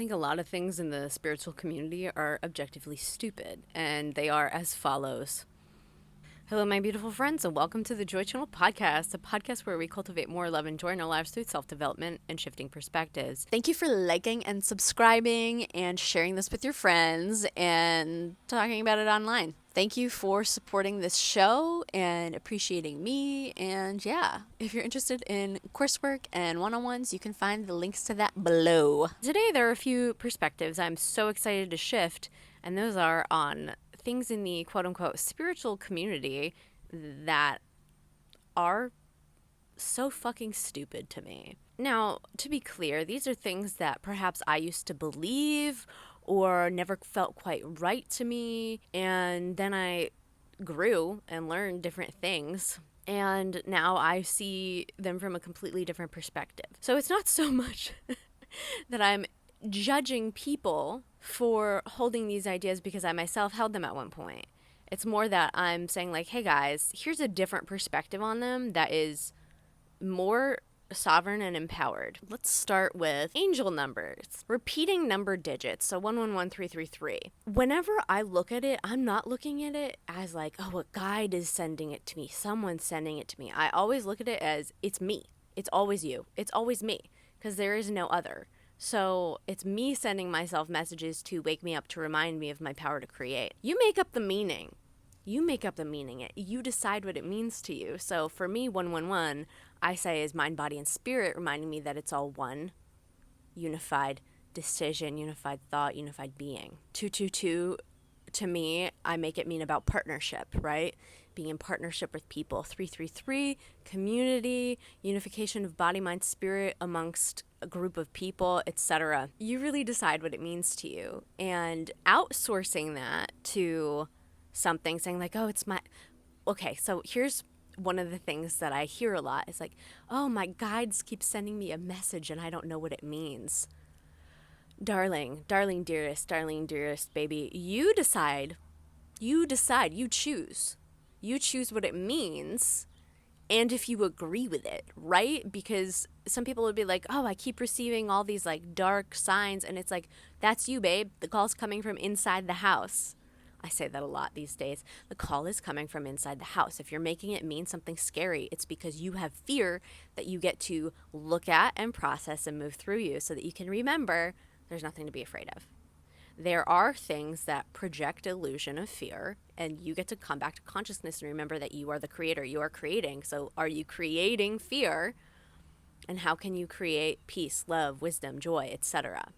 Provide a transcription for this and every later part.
think a lot of things in the spiritual community are objectively stupid, and they are as follows. Hello, my beautiful friends, and welcome to the Joy Channel podcast, a podcast where we cultivate more love and joy in our lives through self-development and shifting perspectives. Thank you for liking and subscribing and sharing this with your friends and talking about it online. Thank you for supporting this show and appreciating me. And yeah, if you're interested in coursework and one-on-ones, you can find the links to that below. Today, there are a few perspectives I'm so excited to shift, and those are on things in the quote-unquote spiritual community that are so fucking stupid to me. Now, to be clear, these are things that perhaps I used to believe or never felt quite right to me, and then I grew and learned different things, and now I see them from a completely different perspective. So it's not so much that I'm judging people for holding these ideas because I myself held them at one point. It's more that I'm saying, like, hey guys, here's a different perspective on them that is more sovereign and empowered. Let's start with angel numbers, repeating number digits. So 111333. Whenever I look at it, I'm not looking at it as like, oh, a guide is sending it to me, someone's sending it to me. I always look at it as it's me. It's always you. It's always me, because there is no other. So it's me sending myself messages to wake me up, to remind me of my power to create. You make up the meaning. You make up the meaning. You decide what it means to you. So for me, 111, I say is mind, body, and spirit, reminding me that it's all one, unified decision, unified thought, unified being. 222, to me, I make it mean about partnership, right? Being in partnership with people. 333, community, unification of body, mind, spirit amongst a group of people, etc. You really decide what it means to you. And outsourcing that to something, saying like, oh, it's my... Okay, so here's one of the things that I hear a lot is like, oh, my guides keep sending me a message and I don't know what it means. Darling, dearest baby, you decide, you choose. You choose what it means and if you agree with it, right? Because some people would be like, oh, I keep receiving all these like dark signs, and it's like, that's you, babe. The call's coming from inside the house. I say that a lot these days. The call is coming from inside the house. If you're making it mean something scary, it's because you have fear that you get to look at and process and move through you so that you can remember there's nothing to be afraid of. There are things that project illusion of fear, and you get to come back to consciousness and remember that you are the creator. You are creating. So are you creating fear? And how can you create peace, love, wisdom, joy, etc.?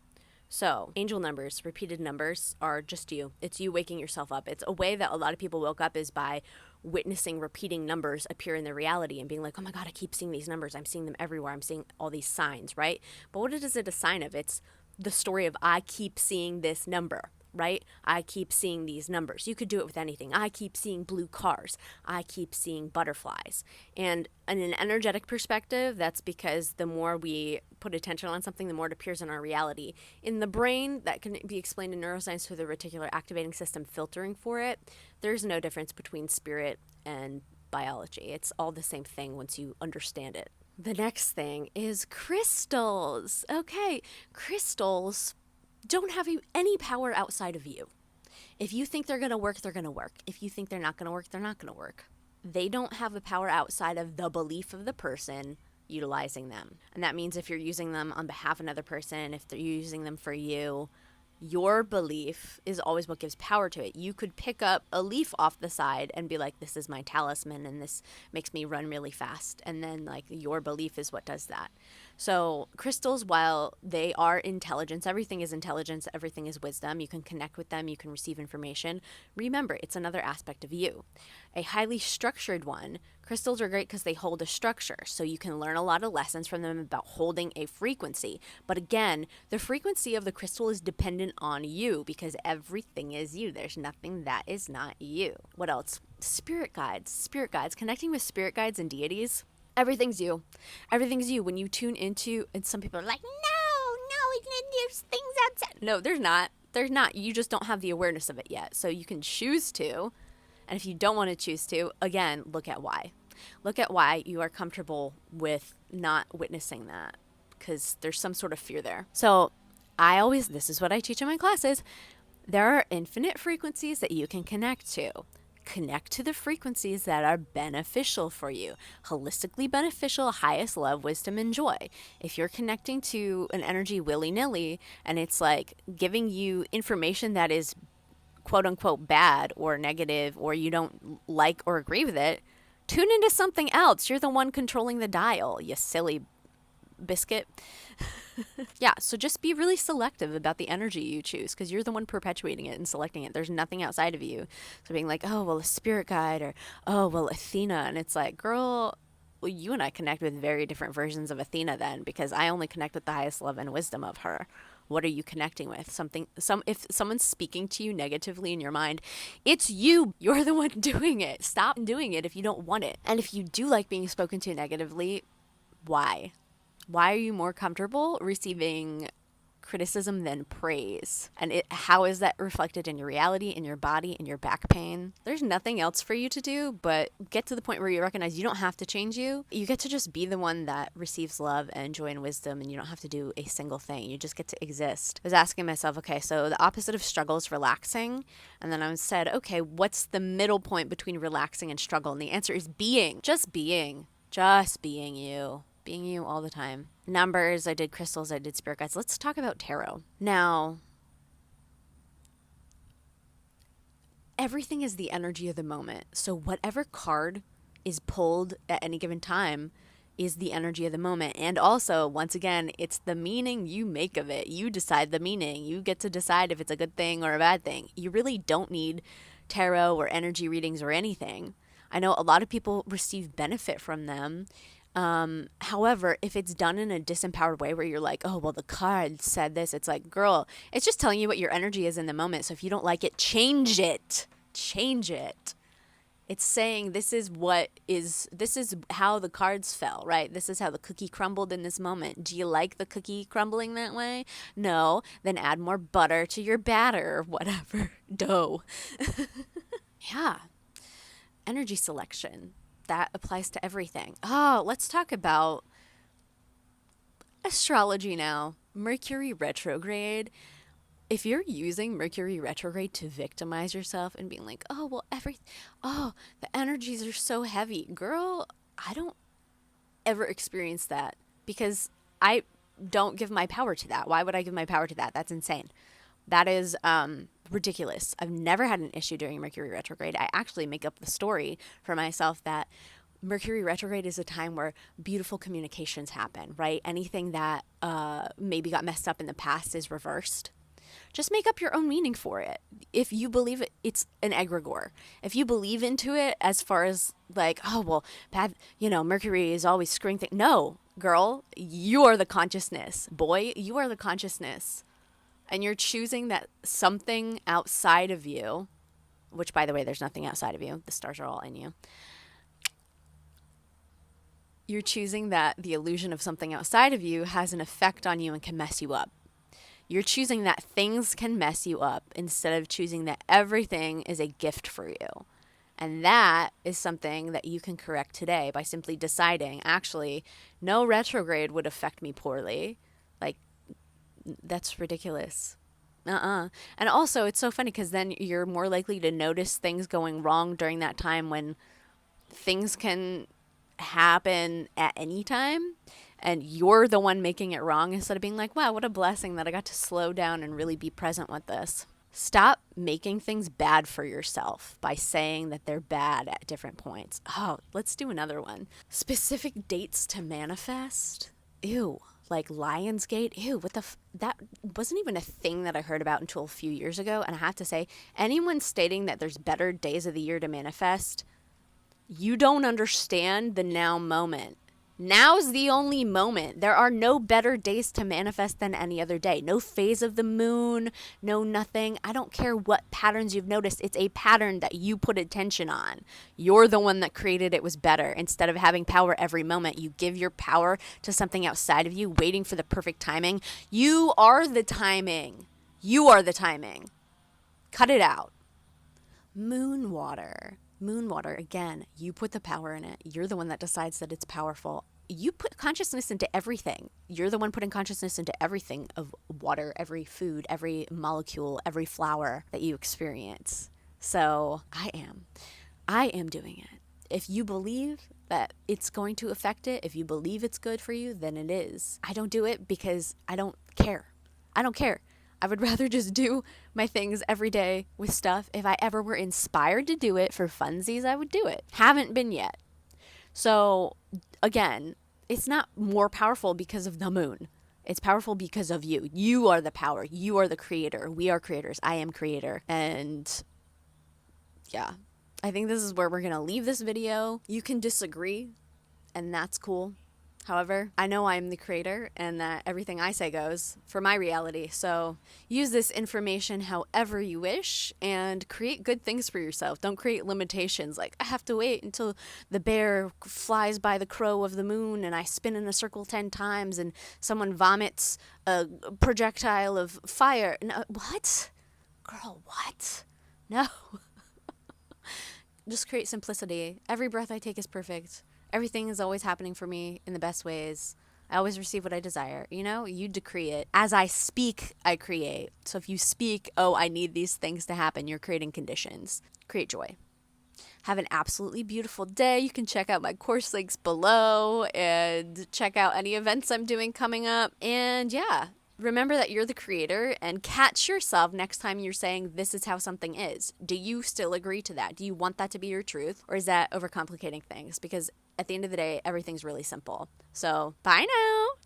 So angel numbers, repeated numbers, are just you. It's you waking yourself up. It's a way that a lot of people woke up is by witnessing repeating numbers appear in their reality and being like, oh my God, I keep seeing these numbers. I'm seeing them everywhere. I'm seeing all these signs, right? But what is it a sign of? It's the story of I keep seeing this number, right? I keep seeing these numbers. You could do it with anything. I keep seeing blue cars. I keep seeing butterflies. And in an energetic perspective, that's because the more we put attention on something, the more it appears in our reality. In the brain, that can be explained in neuroscience through the reticular activating system filtering for it. There's no difference between spirit and biology. It's all the same thing once you understand it. The next thing is crystals. Okay, crystals don't have any power outside of you. If you think they're going to work, they're going to work. If you think they're not going to work, they're not going to work. They don't have a power outside of the belief of the person utilizing them. And that means if you're using them on behalf of another person, if they're using them for you, your belief is always what gives power to it. You could pick up a leaf off the side and be like, this is my talisman and this makes me run really fast. And then like your belief is what does that. So crystals, while they are intelligence, everything is intelligence, everything is wisdom. You can connect with them, you can receive information. Remember, it's another aspect of you. A highly structured one, crystals are great because they hold a structure. So you can learn a lot of lessons from them about holding a frequency. But again, the frequency of the crystal is dependent on you because everything is you. There's nothing that is not you. What else? Spirit guides, connecting with spirit guides and deities. Everything's you. Everything's you. When you tune into, and some people are like, no, there's things outside. No, there's not. There's not. You just don't have the awareness of it yet. So you can choose to. And if you don't want to choose to, again, look at why. Look at why you are comfortable with not witnessing that. Because there's some sort of fear there. So This is what I teach in my classes. There are infinite frequencies that you can connect to. Connect to the frequencies that are beneficial for you, holistically beneficial, highest love, wisdom, and joy. If you're connecting to an energy willy nilly and it's like giving you information that is quote unquote bad or negative, or you don't like or agree with it, tune into something else. You're the one controlling the dial, you silly biscuit. Yeah, so just be really selective about the energy you choose because you're the one perpetuating it and selecting it. There's nothing outside of you. So being like, oh, well, a spirit guide, or oh, well, Athena. And it's like, girl, well, you and I connect with very different versions of Athena then, because I only connect with the highest love and wisdom of her. What are you connecting with? If someone's speaking to you negatively in your mind, it's you. You're the one doing it. Stop doing it if you don't want it. And if you do like being spoken to negatively, why? Why are you more comfortable receiving criticism than praise? And how is that reflected in your reality, in your body, in your back pain? There's nothing else for you to do but get to the point where you recognize you don't have to change you. You get to just be the one that receives love and joy and wisdom, and you don't have to do a single thing. You just get to exist. I was asking myself, okay, so the opposite of struggle is relaxing. And then I said, okay, what's the middle point between relaxing and struggle? And the answer is being. Just being. Just being you. Being you all the time. Numbers, I did crystals, I did spirit guides. Let's talk about tarot. Now, everything is the energy of the moment. So whatever card is pulled at any given time is the energy of the moment. And also, once again, it's the meaning you make of it. You decide the meaning. You get to decide if it's a good thing or a bad thing. You really don't need tarot or energy readings or anything. I know a lot of people receive benefit from them. However, if it's done in a disempowered way where you're like, oh, well, the card said this, it's like, girl, it's just telling you what your energy is in the moment. So if you don't like it, change it. Change it. It's saying this is how the cards fell, right? This is how the cookie crumbled in this moment. Do you like the cookie crumbling that way? No, then add more butter to your batter or whatever. Dough. Yeah. Energy selection. That applies to everything. Oh, let's talk about astrology now. Mercury retrograde. If you're using Mercury retrograde to victimize yourself and being like, oh, well, the energies are so heavy. Girl, I don't ever experience that because I don't give my power to that. Why would I give my power to that? That's insane. That is ridiculous. I've never had an issue during Mercury retrograde. I actually make up the story for myself that Mercury retrograde is a time where beautiful communications happen, right? Anything that maybe got messed up in the past is reversed. Just make up your own meaning for it. If you believe it, it's an egregore. If you believe into it as far as like, oh, well, Mercury is always screwing things. No, girl, you are the consciousness. Boy, you are the consciousness. And you're choosing that something outside of you, which, by the way, there's nothing outside of you. The stars are all in you. You're choosing that the illusion of something outside of you has an effect on you and can mess you up. You're choosing that things can mess you up instead of choosing that everything is a gift for you. And that is something that you can correct today by simply deciding, actually, no retrograde would affect me poorly. Like, that's ridiculous. And also, it's so funny because then you're more likely to notice things going wrong during that time when things can happen at any time and you're the one making it wrong instead of being like, wow, what a blessing that I got to slow down and really be present with this. Stop making things bad for yourself by saying that they're bad at different points. Oh, let's do another one. Specific dates to manifest? Ew. Like Lionsgate, ew, that wasn't even a thing that I heard about until a few years ago. And I have to say, anyone stating that there's better days of the year to manifest, you don't understand the now moment. Now's the only moment. There are no better days to manifest than any other day. No phase of the moon, no nothing. I don't care what patterns you've noticed. It's a pattern that you put attention on. You're the one that created it was better. Instead of having power every moment, you give your power to something outside of you, waiting for the perfect timing. You are the timing. You are the timing. Cut it out. Moon water. Moon water, again, you put the power in it. You're the one that decides that it's powerful. you put consciousness into everything. You're the one putting consciousness into everything of water, every food, every molecule, every flower that you experience. So I am doing it. If you believe that it's going to affect it, if you believe it's good for you, then it is. I don't do it because I don't care. I don't care. I would rather just do my things every day with stuff. If I ever were inspired to do it for funsies, I would do it. Haven't been yet. So again, it's not more powerful because of the moon. It's powerful because of you. You are the power. You are the creator. We are creators. I am creator. And yeah, I think this is where we're going to leave this video. You can disagree, and that's cool. However, I know I'm the creator and that everything I say goes for my reality. So use this information however you wish and create good things for yourself. Don't create limitations like I have to wait until the bear flies by the crow of the moon and I spin in a circle 10 times and someone vomits a projectile of fire. No, what? Girl, what? No. Just create simplicity. Every breath I take is perfect. Everything is always happening for me in the best ways. I always receive what I desire. You know, you decree it. As I speak, I create. So if you speak, oh, I need these things to happen, you're creating conditions. Create joy. Have an absolutely beautiful day. You can check out my course links below and check out any events I'm doing coming up. And yeah, remember that you're the creator and catch yourself next time you're saying this is how something is. Do you still agree to that? Do you want that to be your truth? Or is that overcomplicating things? Because at the end of the day, everything's really simple. So, bye now.